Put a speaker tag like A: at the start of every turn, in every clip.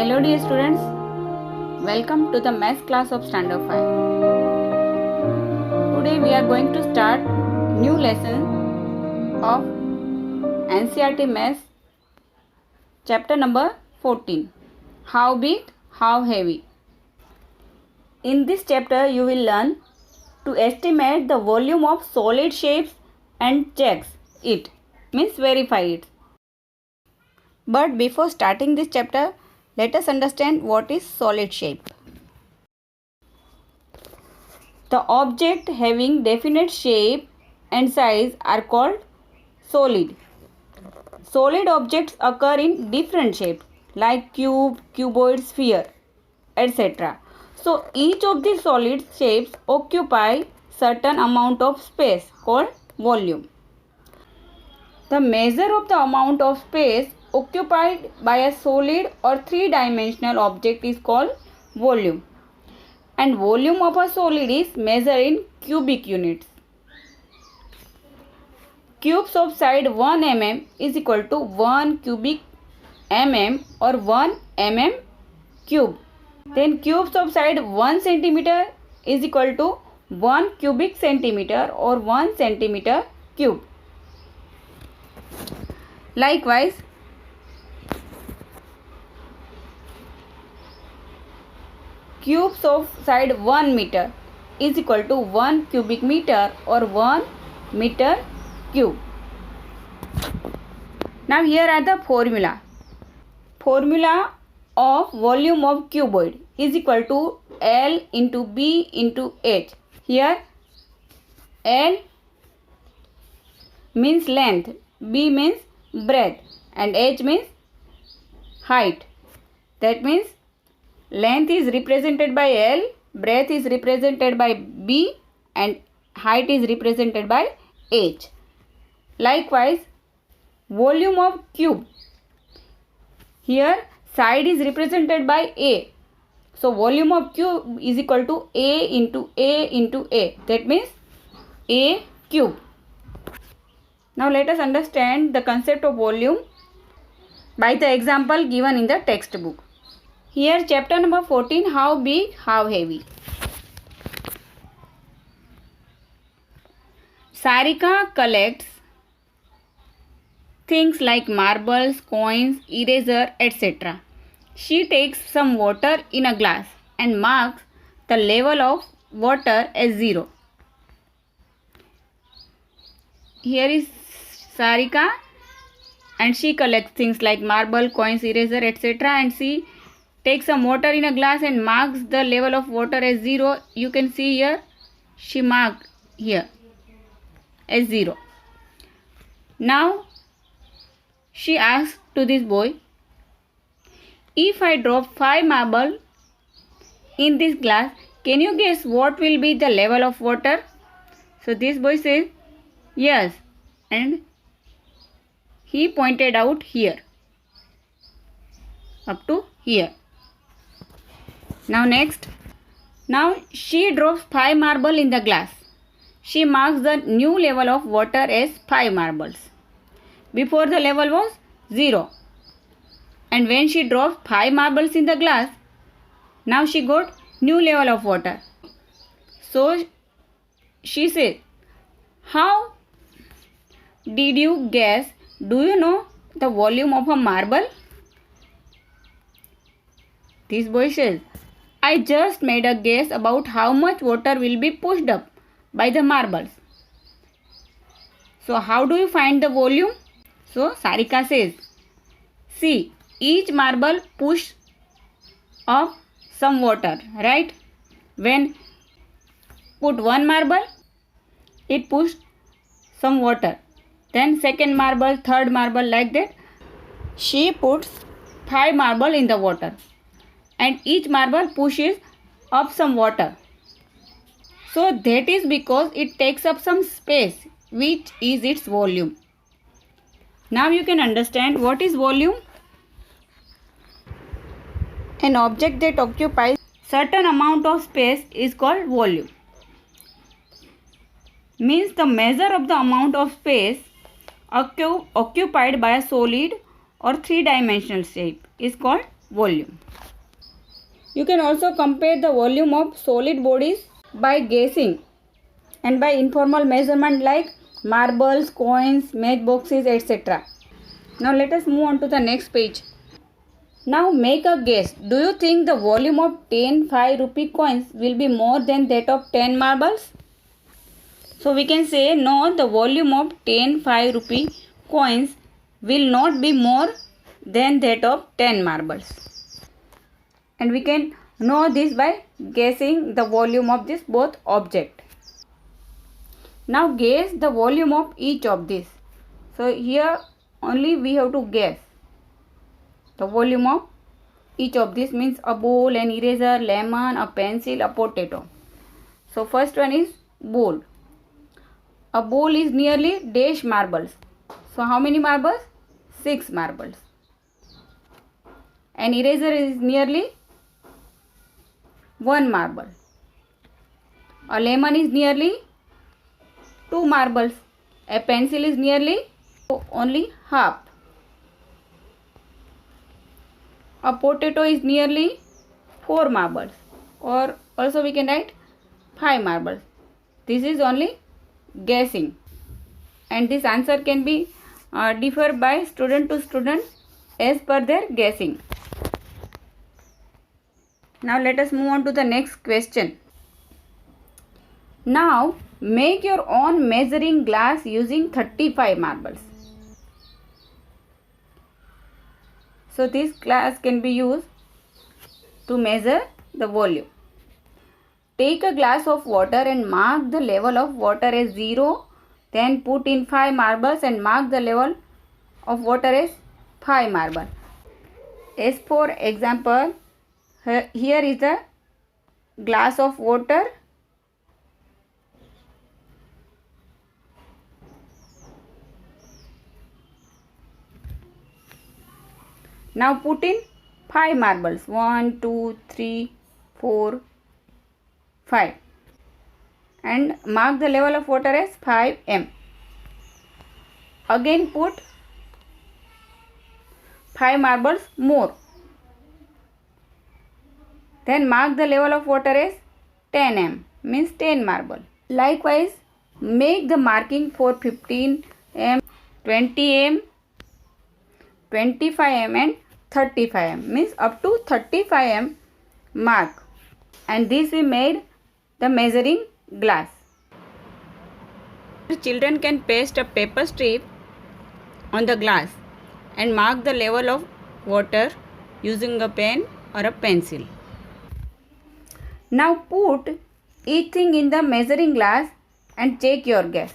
A: Hello dear students, welcome to the math class of Standard 5. Today we are going to start new lesson of NCERT Maths chapter number 14. How big, how heavy. In this chapter you will learn to estimate the volume of solid shapes and checks it, means verify it. But before starting this chapter, let us understand what is solid shape. The object having definite shape and size are called solid. Solid objects occur in different shapes like cube, cuboid, sphere, etc. So each of these solid shapes occupy certain amount of space called volume. The measure of the amount of space occupied by a solid or three-dimensional object is called volume. And volume of a solid is measured in cubic units. Cubes of side 1 mm is equal to 1 cubic mm or 1 mm cube. Then cubes of side 1 centimeter is equal to 1 cubic centimeter or 1 centimeter cube. Likewise, cubes of side 1 meter is equal to 1 cubic meter or 1 meter cube. Now here are the formula. Formula of volume of cuboid is equal to L into B into H. Here L means length, B means breadth and H means height. That means length is represented by L, breadth is represented by B and height is represented by H. Likewise, volume of cube. Here side is represented by A. So volume of cube is equal to A into A into A. That means A cube. Now let us understand the concept of volume by the example given in the textbook. Here chapter number 14, how big, how heavy. Sarika collects things like marbles, coins, eraser, etc. She takes some water in a glass and marks the level of water as 0. Here is Sarika and she collects things like marble, coins, eraser, etc. and she takes some water in a glass and marks the level of water as 0. You can see here she marked here as 0. Now she asks to this boy, if I drop 5 marble in this glass, can you guess what will be the level of water? So this boy says yes, and he pointed out here up to here. Now next, now she drops 5 marble in the glass. She marks the new level of water as 5 marbles. Before the level was 0. And when she dropped 5 marbles in the glass, now she got new level of water. So she says, how did you guess? Do you know the volume of a marble? This boy says, I just made a guess about how much water will be pushed up by the marbles. So how do you find the volume? So Sarika says, see, each marble pushed up some water, right? When put one marble, it pushed some water. Then second marble, third marble, like that. She puts 5 marble in the water. And each marble pushes up some water. So that is because it takes up some space, which is its volume. Now you can understand what is volume. An object that occupies certain amount of space is called volume. Means the measure of the amount of space occupied by a solid or three-dimensional shape is called volume. You can also compare the volume of solid bodies by guessing and by informal measurement like marbles, coins, matchboxes, etc. Now let us move on to the next page. Now make a guess. Do you think the volume of 10 5 rupee coins will be more than that of 10 marbles? So we can say no, the volume of 10 5 rupee coins will not be more than that of 10 marbles. And we can know this by guessing the volume of this both object. Now guess the volume of each of these. So here only we have to guess the volume of each of these, means a bowl, an eraser, lemon, a pencil, a potato. So first one is bowl. A bowl is nearly dash marbles. So how many marbles? 6 marbles. An eraser is nearly 1 marble. A lemon is nearly 2 marbles. A pencil is nearly only half. A potato is nearly 4 marbles, or also we can write 5 marbles. This is only guessing, and this answer can be differ by student to student as per their guessing. Now let us move on to the next question. Now make your own measuring glass using 35 marbles. So this glass can be used to measure the volume. Take a glass of water and mark the level of water as 0. Then put in 5 marbles and mark the level of water as 5 marbles. As for example, here is a glass of water. Now put in 5 marbles. 1, 2, 3, 4, 5. And mark the level of water as 5 m. Again put 5 marbles more. Then mark the level of water as 10 m, means 10 marble. Likewise, make the marking for 15 m, 20 m, 25 m and 35 m, means up to 35 m mark. And this we made the measuring glass. Children can paste a paper strip on the glass and mark the level of water using a pen or a pencil. Now put each thing in the measuring glass and check your guess.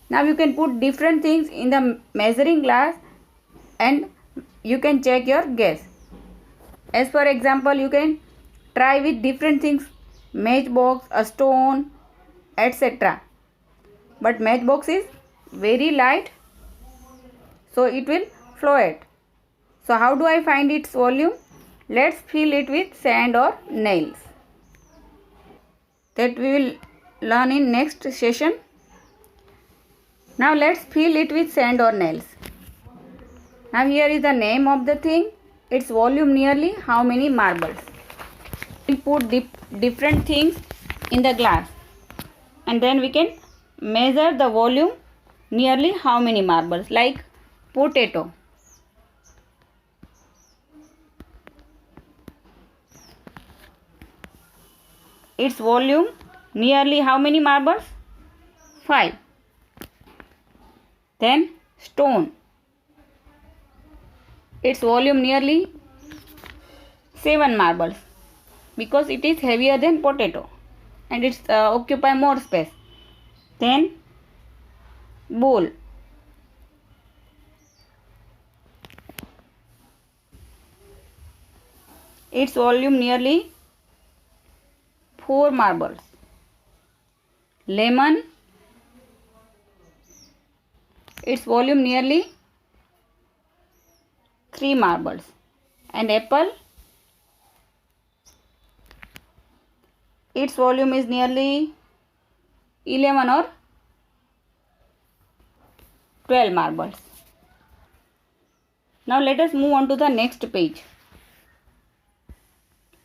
A: Now you can put different things in the measuring glass and you can check your guess. As for example, you can try with different things, matchbox, a stone, etc. But matchbox is very light, so it will float. So how do I find its volume? Let's fill it with sand or nails. That we will learn in next session. Now let's fill it with sand or nails. Now here is the name of the thing. Its volume nearly how many marbles. We put different things in the glass and then we can measure the volume nearly how many marbles. Like potato. Its volume nearly how many marbles? 5. Then stone. Its volume nearly 7 marbles because it is heavier than potato and it occupy more space. Then bowl. Its volume nearly 4 marbles. Lemon. Its volume nearly 3 marbles. And apple. Its volume is nearly 11 or 12 marbles. Now let us move on to the next page.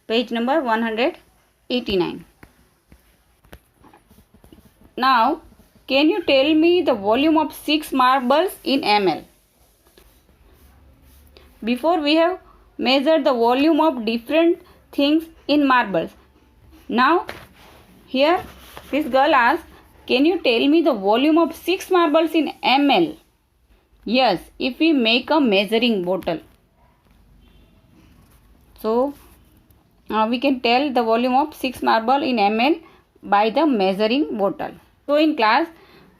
A: Page number 189. Now, can you tell me the volume of 6 marbles in ml? Before we have measured the volume of different things in marbles. Now, here this girl asks, can you tell me the volume of 6 marbles in ml? Yes, if we make a measuring bottle. So, we can tell the volume of 6 marble in ml by the measuring bottle. So, in class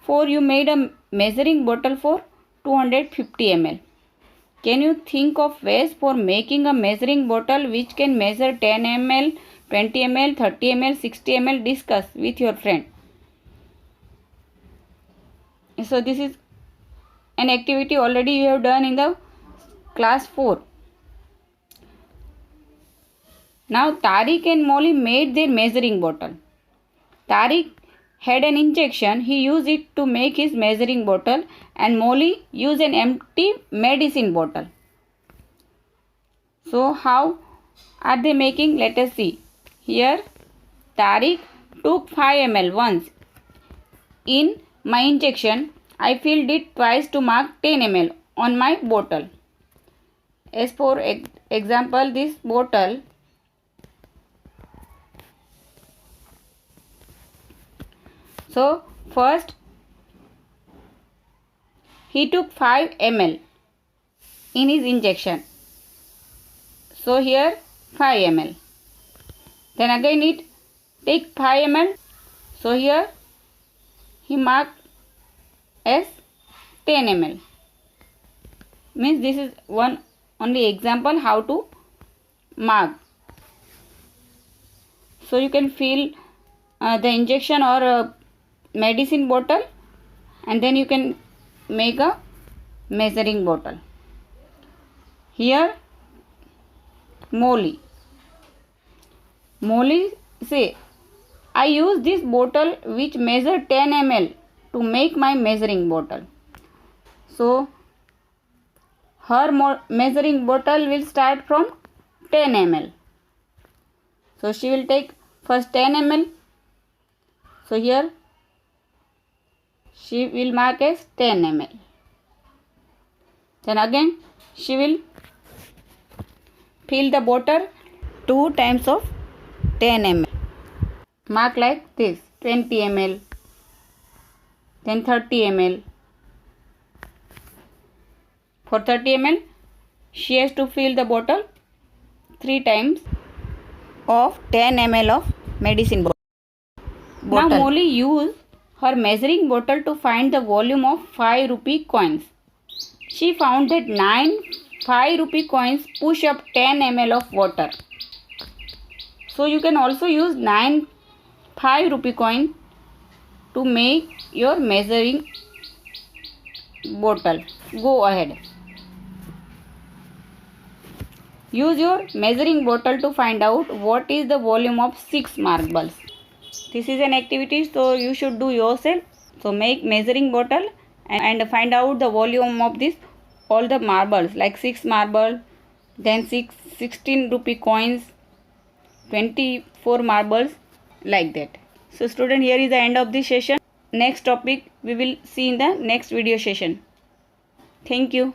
A: 4 you made a measuring bottle for 250 ml. Can you think of ways for making a measuring bottle which can measure 10 ml, 20 ml, 30 ml, 60 ml? Discuss with your friend. So, this is an activity already you have done in the class 4. Now, Tariq and Molly made their measuring bottle. Tariq had an injection, he used it to make his measuring bottle, and Molly used an empty medicine bottle. So, how are they making? Let us see. Here, Tariq took 5 ml once. In my injection, I filled it twice to mark 10 ml on my bottle. As for example, this bottle, so first he took 5 ml in his injection. So here 5 ml. Then again it take 5 ml. So here he marked as 10 ml. Means this is one only example how to mark. So you can fill the injection or medicine bottle, and then you can make a measuring bottle. Here Molly say, I use this bottle which measure 10 ml to make my measuring bottle. So her measuring bottle will start from 10 ml. So she will take first 10 ml. So here she will mark as 10 ml. Then again she will fill the bottle 2 times of 10 ml. Mark like this, 20 ml, then 30 ml. For 30 ml, she has to fill the bottle 3 times of 10 ml of medicine bottle. Now Molly used her measuring bottle to find the volume of 5 rupee coins. She found that 9 5 rupee coins push up 10 ml of water. So you can also use 9 5 rupee coin to make your measuring bottle. Go ahead. Use your measuring bottle to find out what is the volume of 6 marbles. This is an activity, so you should do yourself. So make measuring bottle and find out the volume of this all the marbles, like 6 marble, then 16 rupee coins, 24 marbles, like that. So student, here is the end of this session. Next topic we will see in the next video session. Thank you.